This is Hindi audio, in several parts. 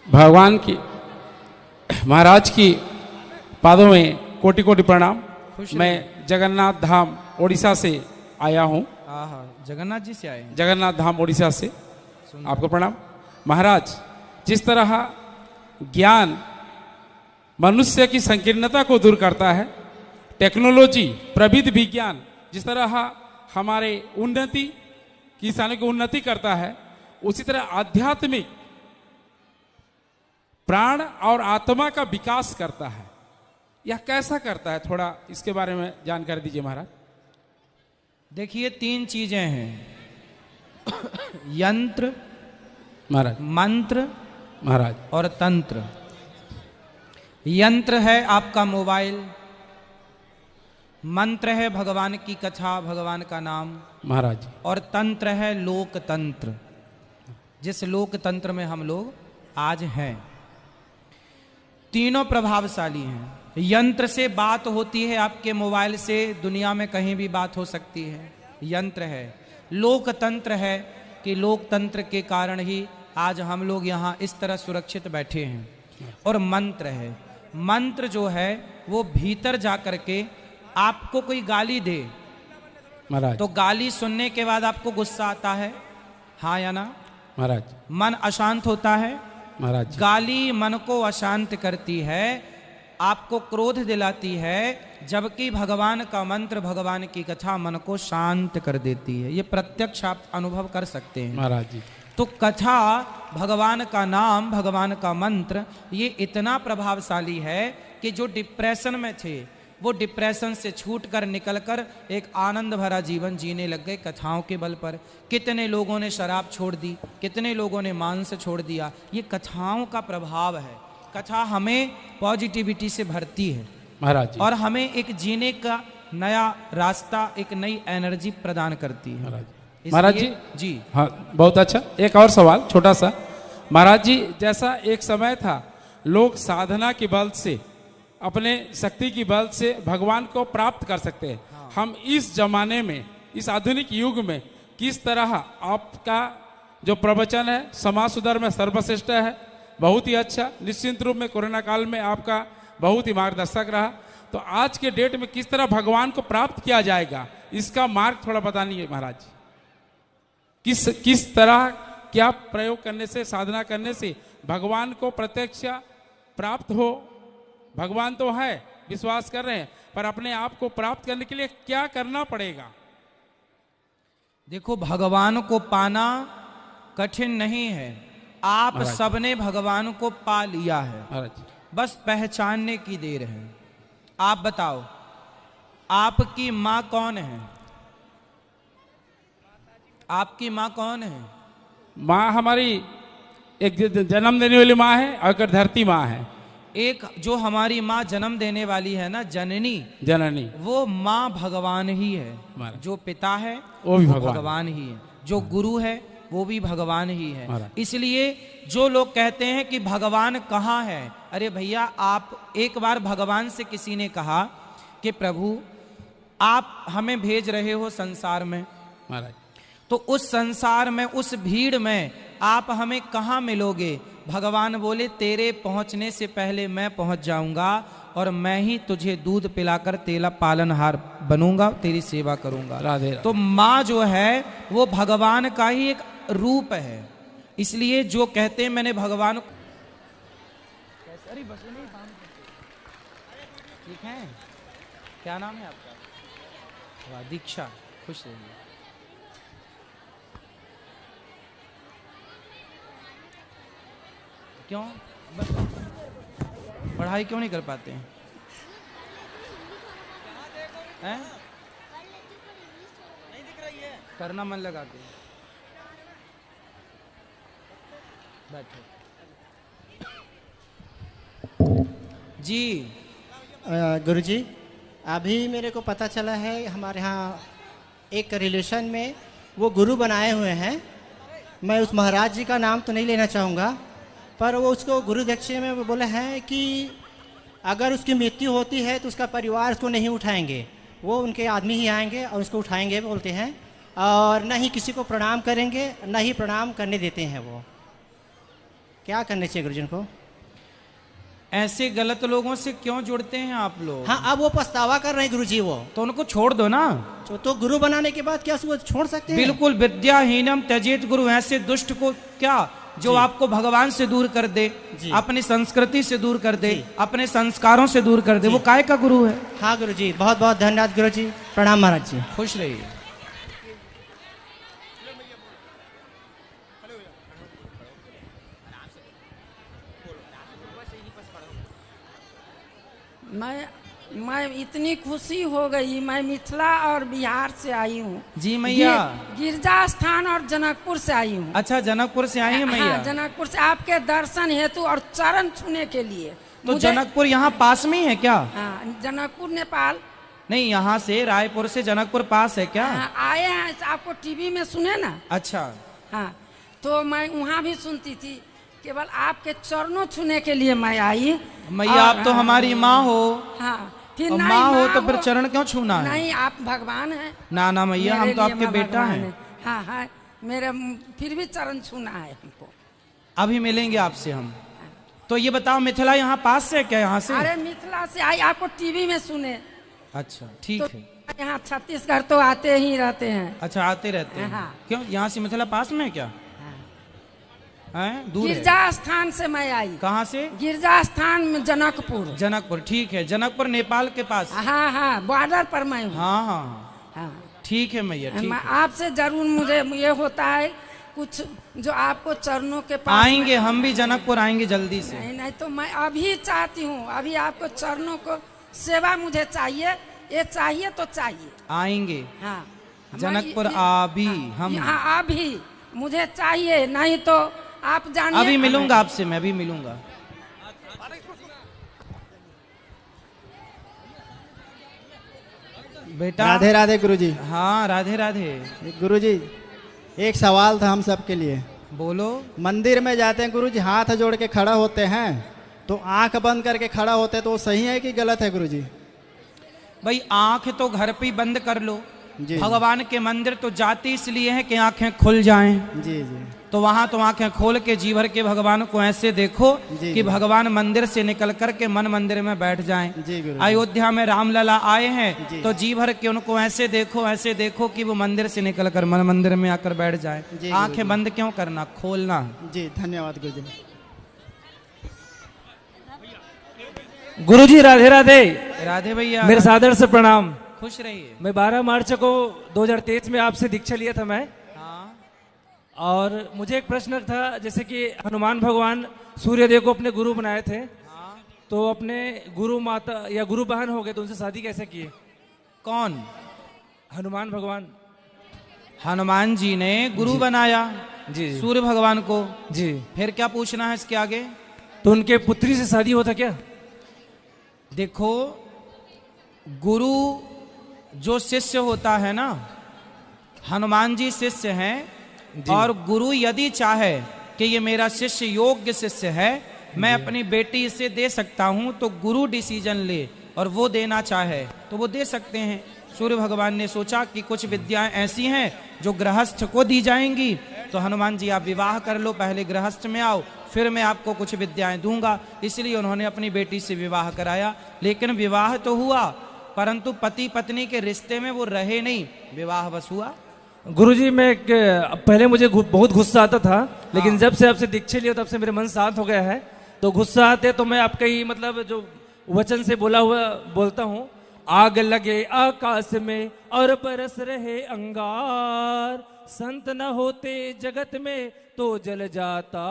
भगवान की महाराज की पादों में कोटि कोटि प्रणाम। मैं जगन्नाथ धाम ओडिशा से आया हूँ। जगन्नाथ जी से आए हैं? जगन्नाथ धाम ओडिशा से आपको प्रणाम। महाराज, जिस तरह ज्ञान मनुष्य की संकीर्णता को दूर करता है, टेक्नोलॉजी प्रविध विज्ञान जिस तरह हमारे उन्नति किसानों की उन्नति करता है, उसी तरह आध्यात्मिक प्राण और आत्मा का विकास करता है। यह कैसा करता है, थोड़ा इसके बारे में जानकारी दीजिए महाराज। देखिए, 3 चीजें हैं यंत्र महाराज, मंत्र महाराज और तंत्र। यंत्र है आपका मोबाइल, मंत्र है भगवान की कथा, भगवान का नाम महाराज, और तंत्र है लोकतंत्र, जिस लोकतंत्र में हम लोग आज हैं। तीनों प्रभावशाली हैं। यंत्र से बात होती है, आपके मोबाइल से दुनिया में कहीं भी बात हो सकती है, यंत्र है। लोकतंत्र है कि लोकतंत्र के कारण ही आज हम लोग यहाँ इस तरह सुरक्षित बैठे हैं। और मंत्र है, मंत्र जो है वो भीतर जा करके आपको कोई गाली दे महाराज, तो गाली सुनने के बाद आपको गुस्सा आता है, हाँ या ना महाराज? मन अशांत होता है महाराज, गाली मन को अशांत करती है, आपको क्रोध दिलाती है, जबकि भगवान का मंत्र, भगवान की कथा मन को शांत कर देती है। ये प्रत्यक्ष आप अनुभव कर सकते हैं महाराज जी। तो कथा, भगवान का नाम, भगवान का मंत्र, ये इतना प्रभावशाली है कि जो डिप्रेशन में थे वो डिप्रेशन से छूटकर निकलकर एक आनंद भरा जीवन जीने लग गए कथाओं के बल पर। कितने लोगों ने शराब छोड़ दी, कितने लोगों ने मांस छोड़ दिया। ये कथाओं का प्रभाव है। कथा हमें पॉजिटिविटी से भरती है महाराज जी, और हमें एक जीने का नया रास्ता, एक नई एनर्जी प्रदान करती है। महाराज जी जी हाँ, बहुत अच्छा। एक और सवाल छोटा सा महाराज जी, जैसा एक समय था लोग साधना के बल से, अपने शक्ति की बल से भगवान को प्राप्त कर सकते हैं, हम इस जमाने में, इस आधुनिक युग में किस तरह आपका जो प्रवचन है समाज सुधार में सर्वश्रेष्ठ है, बहुत ही अच्छा। निश्चित रूप में कोरोना काल में आपका बहुत ही मार्गदर्शक रहा। तो आज के डेट में किस तरह भगवान को प्राप्त किया जाएगा, इसका मार्ग थोड़ा बताइए महाराज जी। किस तरह क्या प्रयोग करने से, साधना करने से भगवान को प्रत्यक्ष प्राप्त हो। भगवान तो है, विश्वास कर रहे हैं, पर अपने आप को प्राप्त करने के लिए क्या करना पड़ेगा? देखो, भगवान को पाना कठिन नहीं है। आप सबने भगवान को पा लिया है, बस पहचानने की देर है। आप बताओ, आपकी माँ कौन है? आपकी माँ कौन है? माँ हमारी एक जन्म देने वाली माँ है और एक धरती माँ है। एक जो हमारी माँ जन्म देने वाली है ना, जननी, जननी, वो माँ भगवान ही है। जो पिता है वो भी भगवान ही है, जो गुरु है वो भी भगवान ही है। इसलिए जो लोग कहते हैं कि भगवान कहाँ है, अरे भैया, आप एक बार भगवान से किसी ने कहा कि प्रभु आप हमें भेज रहे हो संसार में, तो उस संसार में, उस भीड़ में आप हमें कहाँ मिलोगे? भगवान बोले, तेरे पहुंचने से पहले मैं पहुंच जाऊंगा और मैं ही तुझे दूध पिलाकर तेरा पालनहार बनूंगा, तेरी सेवा करूंगा। राधे। तो माँ जो है वो भगवान का ही एक रूप है। इसलिए जो कहते हैं मैंने भगवान को, ठीक है, क्या नाम है आपका? दीक्षा। खुश रहिए। क्यों पढ़ाई क्यों नहीं कर पाते हैं? नहीं दिख रही है, करना मन लगा के। बैठो जी। गुरुजी, अभी मेरे को पता चला है हमारे यहाँ एक रिलेशन में वो गुरु बनाए हुए हैं। मैं उस महाराज जी का नाम तो नहीं लेना चाहूँगा, पर वो उसको गुरु दक्षिणा में वो बोले हैं कि अगर उसकी मृत्यु होती है तो उसका परिवार उसको नहीं उठाएंगे, वो उनके आदमी ही आएंगे और उसको उठाएंगे बोलते हैं, और न ही किसी को प्रणाम करेंगे, न ही प्रणाम करने देते हैं वो। क्या करना चाहिए गुरुजी को? ऐसे गलत लोगों से क्यों जुड़ते हैं आप लोग? हाँ, अब वो पछतावा कर रहे हैं गुरुजी, वो तो उनको छोड़ दो ना। तो गुरु बनाने के बाद क्या वो छोड़ सकते हैं? बिल्कुल, विद्याहीनम त्यजेत गुरु। ऐसे दुष्ट को क्या, जो आपको भगवान से दूर कर दे, अपनी संस्कृति से दूर कर दे, अपने संस्कारों से दूर कर दे, वो काय का गुरु है? हाँ गुरुजी, बहुत बहुत धन्यवाद गुरुजी, प्रणाम महाराज जी। खुश रहिए। मैं इतनी खुशी हो गई। मैं मिथिला और बिहार से आई हूँ जी मैया। गिरजा स्थान और जनकपुर से आई हूँ। अच्छा, जनकपुर से आई है मैया? हाँ, जनकपुर से आपके दर्शन हेतु और चरण छूने के लिए। तो जनकपुर यहाँ पास में ही है क्या? हाँ, जनकपुर नेपाल नहीं, यहाँ से रायपुर से जनकपुर पास है क्या? हाँ, आए हैं, आपको टीवी में सुने ना। अच्छा। हाँ, तो मैं वहाँ भी सुनती थी, केवल आपके चरणों छूने के लिए मैं आई। मैया, आप तो हमारी माँ हो। हाँ, और माँ हो तो फिर चरण क्यों छूना है? नहीं, आप भगवान हैं। ना ना मैया, हम तो आपके बेटा हैं। हाँ हाँ, मेरे फिर भी चरण छूना है हमको। अभी मिलेंगे आपसे हम। तो ये बताओ, मिथिला यहाँ पास से क्या? यहाँ से? अरे मिथिला से आई, आपको टीवी में सुने। अच्छा, ठीक है। यहाँ छत्तीसगढ़ तो आते ही रहते हैं। अच्छा, आते रहते हैं। हाँ। क्यों, यहाँ से मिथिला पास में है क्या? दूर गिरजा स्थान से मैं आई। कहाँ से? गिरजा स्थान में जनकपुर। जनकपुर, ठीक है। जनकपुर नेपाल के पास। हाँ हाँ, बॉर्डर पर मैं हूँ। हाँ हाँ हाँ, ठीक है मैया, ठीक है। आपसे जरूर मुझे ये होता है कुछ, जो आपको चरणों के पास आएंगे, हम भी जनकपुर आएंगे जल्दी से। नहीं नहीं, तो मैं अभी चाहती हूँ, अभी आपको चरणों को सेवा मुझे चाहिए, ये चाहिए तो चाहिए। आएंगे। हाँ, जनकपुर अभी हम। हाँ, अभी मुझे चाहिए, नहीं तो आप जानिए। अभी मिलूंगा आपसे, मैं अभी मिलूंगा। बेटा। राधे राधे गुरुजी। हाँ, राधे राधे गुरुजी, एक सवाल था हम सबके लिए। बोलो। मंदिर में जाते हैं गुरुजी, हाथ जोड़ के खड़ा होते हैं, तो आंख बंद करके खड़ा होते हैं, तो वो सही है कि गलत है गुरुजी? भाई, आंख तो घर पे ही बंद कर लो। भगवान के मंदिर तो जाते इसलिए है कि आंखें खुल जाएं। जी जी। तो वहां तो आंखें खोल के जी भर के भगवान को ऐसे देखो कि भगवान मंदिर से निकल कर के मन मंदिर में बैठ जाएं। अयोध्या में रामलला आए हैं, तो जी भर के उनको ऐसे देखो कि वो मंदिर से निकल कर मन मंदिर में आकर बैठ जाएं। आंखें बंद क्यों करना, खोलना। जी, धन्यवाद गुरुजी। गुरुजी राधे राधे। राधे भैया, मेरे सादर से प्रणाम। खुश रहिए। मैं 12 मार्च को 2023 में आपसे दीक्षा लिया था मैं। हाँ। और मुझे एक प्रश्न था, जैसे कि हनुमान भगवान सूर्यदेव को अपने गुरु बनाए थे। हाँ। तो अपने गुरु माता या गुरु बहन हो गए, तो उनसे शादी कैसे किए? कौन? हनुमान भगवान। हनुमान जी ने गुरु बनाया जी सूर्य भगवान को। जी। फिर क्या पूछना है इसके आगे? तो उनके पुत्री से शादी होता क्या? देखो, गुरु जो शिष्य होता है ना, हनुमान जी शिष्य हैं, और गुरु यदि चाहे कि ये मेरा शिष्य योग्य शिष्य है, मैं अपनी बेटी इसे दे सकता हूं, तो गुरु डिसीजन ले और वो देना चाहे तो वो दे सकते हैं। सूर्य भगवान ने सोचा कि कुछ विद्याएं ऐसी हैं जो गृहस्थ को दी जाएंगी, तो हनुमान जी आप विवाह कर लो, पहले गृहस्थ में आओ, फिर मैं आपको कुछ विद्याएं दूंगा। इसलिए उन्होंने अपनी बेटी से विवाह कराया। लेकिन विवाह तो हुआ, परंतु पति पत्नी के रिश्ते में वो रहे नहीं, विवाह बस हुआ। गुरुजी, मैं पहले मुझे बहुत गुस्सा आता था, लेकिन जब से आपसे दीक्षा लिया तब से मेरे मन शांत हो गया है। तो गुस्सा आते तो मैं आपका ही मतलब जो वचन से बोला हुआ बोलता हूँ, आग लगे आकाश में और बरस रहे अंगार, संत न होते जगत में तो जल जाता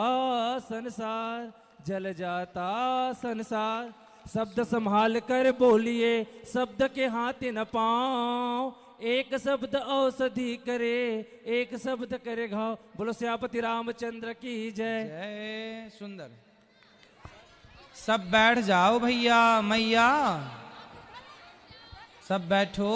संसार, जल जाता संसार। शब्द संभाल कर बोलिए, शब्द के हाथ न पाओ, एक शब्द औषधि करे, एक शब्द करे घाव। बोलो श्यापति रामचंद्र की जय। जय। सुंदर। सब बैठ जाओ भैया मैया, सब बैठो।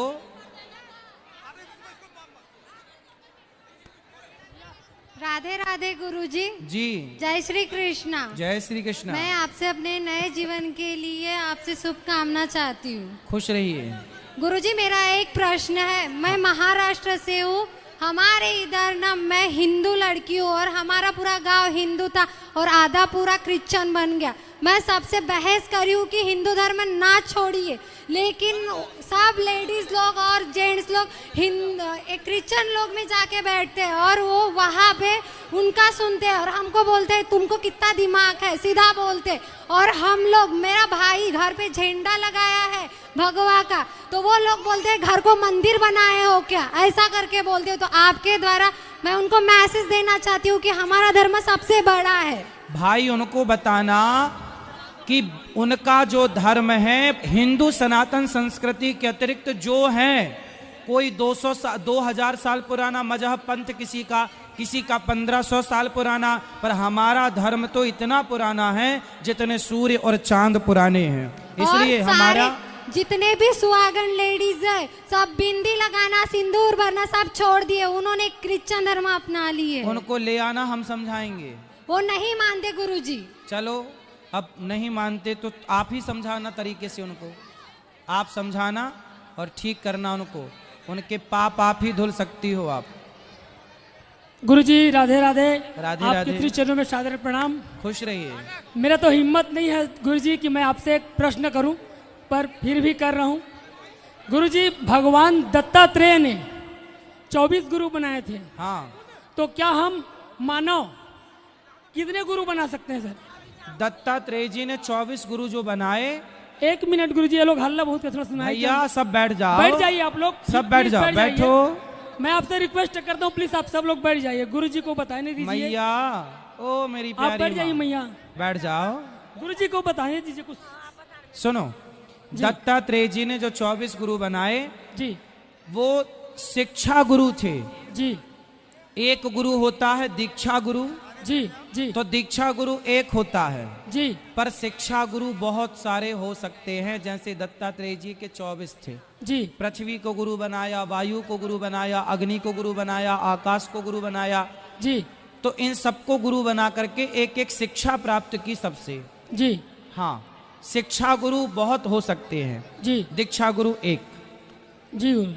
राधे राधे गुरुजी। जी। जय श्री कृष्णा। जय श्री कृष्णा। मैं आपसे अपने नए जीवन के लिए आपसे शुभकामना चाहती हूँ। खुश रहिए। गुरुजी, मेरा एक प्रश्न है। मैं महाराष्ट्र से हूँ हमारे इधर ना मैं हिंदू लड़की हूँ और हमारा पूरा गांव हिंदू था और आधा पूरा क्रिश्चियन बन गया। मैं सबसे बहस करी हूँ कि हिंदू धर्म ना छोड़िए, लेकिन सब लेडीज लोग और जेंट्स लोग क्रिश्चियन लोग में जाके बैठते हैं और वो वहाँ पे उनका सुनते हैं और हमको बोलते हैं तुमको कितना दिमाग है, सीधा बोलते। और हम लोग, मेरा भाई घर पे झंडा लगाया है भगवा का, तो वो लोग बोलते हैं घर को मंदिर बनाए हो क्या, ऐसा करके बोलते हो। तो आपके द्वारा मैं उनको मैसेज देना चाहती हूँ कि हमारा धर्म सबसे बड़ा है। भाई उनको बताना कि उनका जो धर्म है हिंदू सनातन संस्कृति के अतिरिक्त जो है, कोई 2000 साल पुराना मजहब पंथ, किसी का 1500 साल पुराना, पर हमारा धर्म तो इतना पुराना है जितने सूर्य और चांद पुराने हैं। इसलिए हमारा जितने भी सुहागन लेडीज है सब बिंदी लगाना, सिंदूर भरना सब छोड़ दिए, उन्होंने क्रिश्चियन धर्म अपना लिए। उनको ले आना, हम समझाएंगे। वो नहीं मानते गुरुजी। चलो अब नहीं मानते तो आप ही समझाना तरीके से उनको, आप समझाना और ठीक करना उनको, उनके पाप आप ही धुल सकती हो आप। गुरुजी राधे राधे। राधे आपके राधे। श्री चरणों में सादर प्रणाम। खुश रहिए। मेरा तो हिम्मत नहीं है गुरुजी कि मैं आपसे एक प्रश्न करूं, पर फिर भी कर रहा हूं। गुरुजी, भगवान दत्तात्रेय ने 24 गुरु बनाए थे। हाँ। तो क्या हम मानव कितने गुरु बना सकते हैं सर? दत्तात्रेय जी ने 24 गुरु जो बनाए। 1 मिनट गुरुजी, ये लोग हल्ला बहुत थोड़ा सुनाइए। भैया सब बैठ जाओ। बैठ जाइए आप लोग, सब बैठ जाओ, बैठो। मैं आपसे रिक्वेस्ट करता हूँ प्लीज आप सब लोग बैठ जाइए, गुरुजी को बताने दीजिए। मैया, ओ मेरी प्यारी आप बैठ जाइए मैया, बैठ जाओ। गुरुजी को बताने दीजिए कुछ। सुनो, दत्तात्रेय जी ने जो 24 गुरु बनाए जी, वो शिक्षा गुरु थे जी। एक गुरु होता है दीक्षा गुरु जी जी। तो दीक्षा गुरु एक होता है जी, पर शिक्षा गुरु बहुत सारे हो सकते हैं। जैसे दत्तात्रेय जी के 24 थे जी। पृथ्वी को गुरु बनाया, वायु को गुरु बनाया, अग्नि को गुरु बनाया, आकाश को गुरु बनाया जी। तो इन सबको गुरु बना करके एक एक शिक्षा प्राप्त की सबसे। जी हाँ, शिक्षा गुरु बहुत हो सकते हैं जी, दीक्षा गुरु एक। जी गुरु।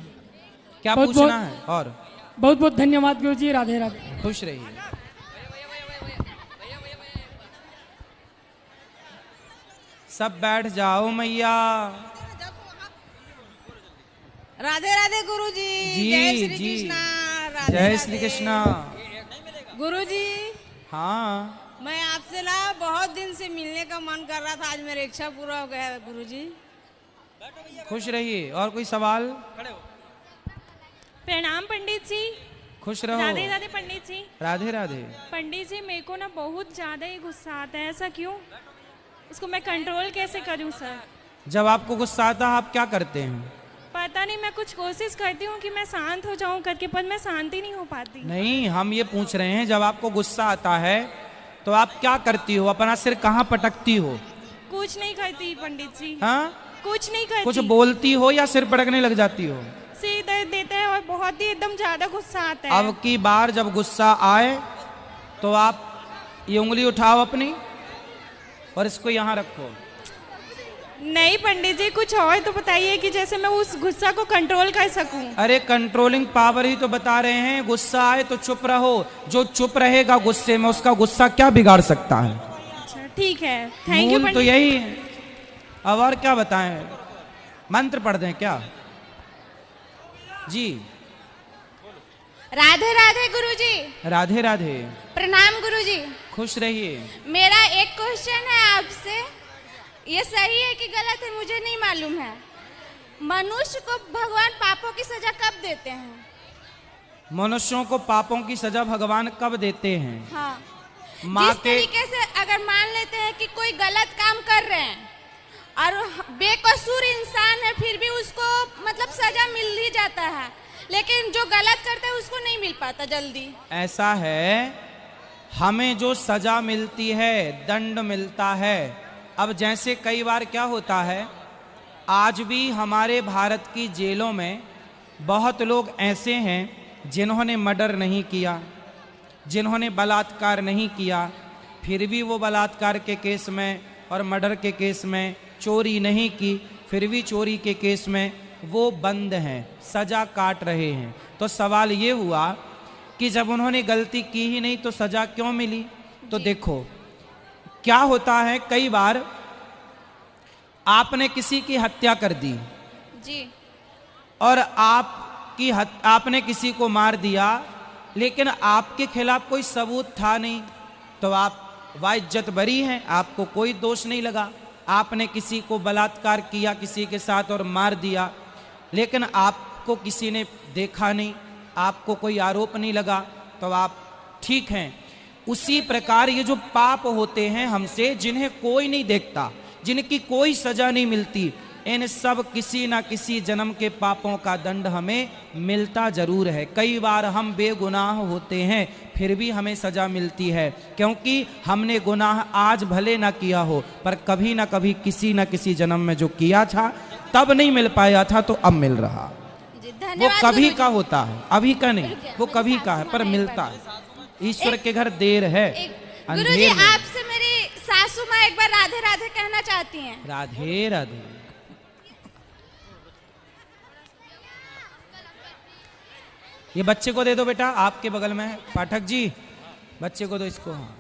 क्या बहुत पूछना बहुत, है? और बहुत बहुत धन्यवाद गुरु जी। राधे राधे। खुश रहिए। सब बैठ जाओ मैया। राधे राधे गुरुजी। जी जय श्री जी, कृष्णा। जय श्री कृष्णा। गुरुजी, हाँ, मैं आपसे ना बहुत दिन से मिलने का मन कर रहा था, आज मेरी इच्छा पूरा हो गया है गुरुजी। खुश रहिए। और कोई सवाल? प्रणाम पंडित जी। खुश रहो। राधे राधे पंडित जी। राधे राधे। पंडित जी, मेरे को ना बहुत ज्यादा ही गुस्सा आता है, ऐसा क्यों? इसको मैं कंट्रोल कैसे करूं सर? जब आपको गुस्सा आता है आप क्या करते हैं? पता नहीं, मैं कुछ कोशिश करती हूँ कि मैं शांत हो जाऊं करके, पर मैं शांति नहीं हो पाती। नहीं, हम ये पूछ रहे हैं जब आपको गुस्सा आता है तो आप क्या करती हो? अपना सिर कहाँ पटकती हो? कुछ नहीं करती पंडित जी। हाँ, कुछ नहीं करती। कुछ बोलती हो या सिर पटकने लग जाती हो? सिर दर्द देता है और बहुत ही एकदम ज्यादा गुस्सा आता है। अब की बार जब गुस्सा आए तो आप ये उंगली उठाओ अपनी और इसको यहाँ रखो। नहीं पंडित जी, कुछ और तो बताइए कि जैसे मैं उस गुस्सा को कंट्रोल कर सकूं। अरे कंट्रोलिंग पावर ही तो बता रहे हैं। गुस्सा आए तो चुप रहो, जो चुप रहेगा गुस्से में उसका गुस्सा क्या बिगाड़ सकता है? अच्छा ठीक है, थैंक यू मूल तो यही है। अब और क्या बताएं? मंत्र पढ़ दें क्या? जी। राधे राधे गुरुजी। राधे राधे। प्रणाम गुरुजी। खुश रहिए। मेरा एक क्वेश्चन है आपसे, ये सही है कि गलत है मुझे नहीं मालूम है। मनुष्य को भगवान पापों की सजा कब देते हैं? मनुष्यों को पापों की सजा भगवान कब देते हैं? हाँ, माँ जिस तरीके से अगर मान लेते हैं कि कोई गलत काम कर रहे हैं और बेकसूर इंसान है, फिर भी उसको मतलब सजा मिल ही जाता है, लेकिन जो गलत करता है उसको नहीं मिल पाता जल्दी। ऐसा है, हमें जो सजा मिलती है, दंड मिलता है। अब जैसे कई बार क्या होता है, आज भी हमारे भारत की जेलों में बहुत लोग ऐसे हैं जिन्होंने मर्डर नहीं किया, जिन्होंने बलात्कार नहीं किया, फिर भी वो बलात्कार के केस में और मर्डर के केस में, चोरी नहीं की फिर भी चोरी के केस में वो बंद हैं, सजा काट रहे हैं। तो सवाल ये हुआ कि जब उन्होंने गलती की ही नहीं तो सजा क्यों मिली? तो देखो क्या होता है, कई बार आपने किसी की हत्या कर दी जी। और आपने किसी को मार दिया, लेकिन आपके खिलाफ कोई सबूत था नहीं, तो आप वाइज्जत बरी हैं, आपको कोई दोष नहीं लगा। आपने किसी को बलात्कार किया किसी के साथ और मार दिया, लेकिन आपको किसी ने देखा नहीं, आपको कोई आरोप नहीं लगा, तो आप ठीक हैं। उसी प्रकार ये जो पाप होते हैं हमसे, जिन्हें कोई नहीं देखता, जिनकी कोई सजा नहीं मिलती, इन सब किसी ना किसी जन्म के पापों का दंड हमें मिलता जरूर है। कई बार हम बेगुनाह होते हैं फिर भी हमें सजा मिलती है, क्योंकि हमने गुनाह आज भले ना किया हो, पर कभी ना कभी किसी ना किसी जन्म में जो किया था तब नहीं मिल पाया था, तो अब मिल रहा। वो कभी का होता है, अभी का नहीं, वो कभी का है, पर मिलता है। ईश्वर के घर देर है, गुरुजी आपसे मेरी सासू माँ एक बार राधे राधे कहना चाहती हैं। राधे राधे। ये बच्चे को दे दो बेटा, आपके बगल में है पाठक जी, बच्चे को दो इसको। हाँ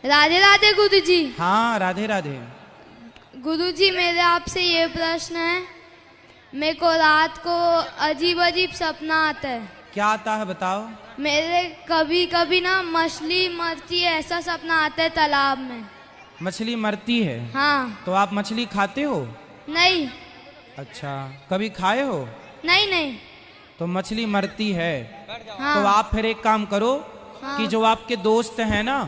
राधे राधे गुरुजी। हाँ राधे राधे। गुरुजी मेरे आपसे ये प्रश्न है, मेरे को रात को अजीब अजीब सपना आता है। क्या आता है बताओ? मेरे कभी कभी ना मछली मरती है ऐसा सपना आता है तालाब में। मछली मरती है? हाँ। तो आप मछली खाते हो? नहीं। अच्छा, कभी खाए हो? नहीं नहीं। तो मछली मरती है। हाँ। तो आप फिर एक काम करो। हाँ। कि जो आपके दोस्त हैं ना,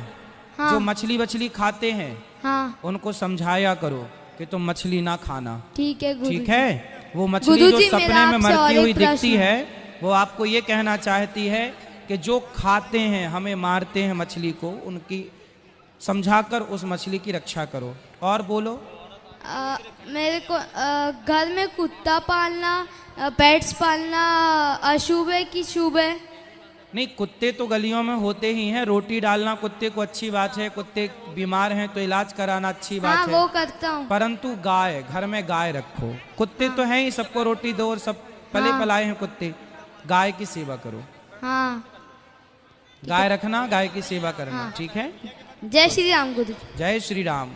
हाँ। जो मछली खाते हैं, हाँ। उनको समझाया करो कि तुम मछली ना खाना। ठीक है गुरुजी। ठीक है। वो मछली जो सपने में मरती हुई दिखती है, वो आपको ये कहना चाहती है कि जो खाते हैं, हमें मारते हैं मछली को, उनकी समझाकर उस मछली की रक्षा करो। और बोलो। मेरे को घर में कुत्ता पालना, पेट्स पालना अशुभ है कि शुभ है? नहीं, कुत्ते तो गलियों में होते ही हैं, रोटी डालना कुत्ते को अच्छी बात है, कुत्ते बीमार हैं तो इलाज कराना अच्छी बात हाँ, है। वो करता हूँ। परंतु गाय, घर में गाय रखो। कुत्ते तो हैं ही, सबको रोटी दो और सब पले पलाए हैं कुत्ते। गाय की सेवा करो। हाँ। गाय रखना, गाय की सेवा करना। हाँ। ठीक है। जय श्री राम गुरु। जय श्री राम।